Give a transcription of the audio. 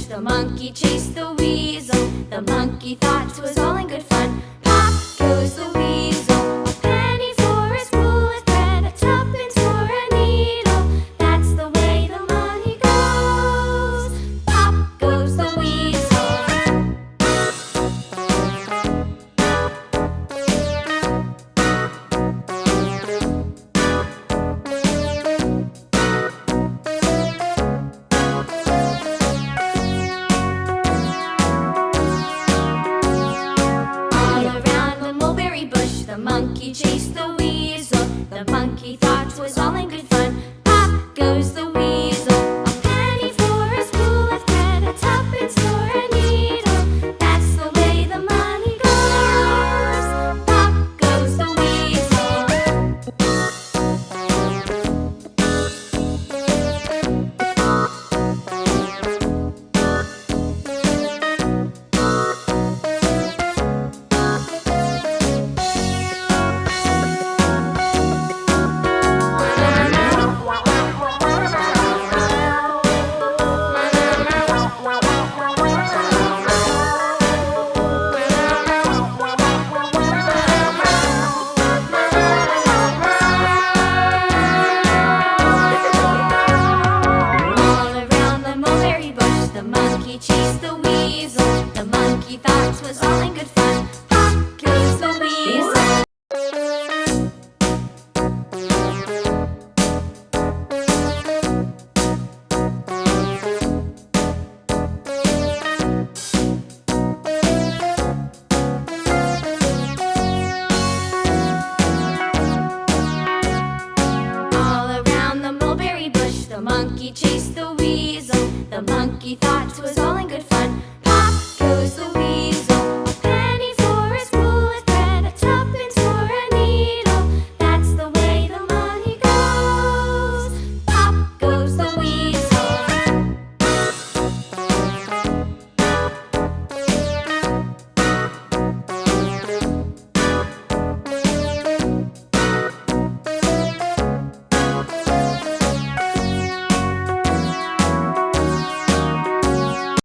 The monkey chased the weasel. The monkey thought 'twas all in good fun. Pop goes the weasel. A penny for a spool of thread, a tuppence for a needle. That's the way the money goes. Pop goes the weasel. The monkey chased the weasel. The monkey thought 'twas all in good fun.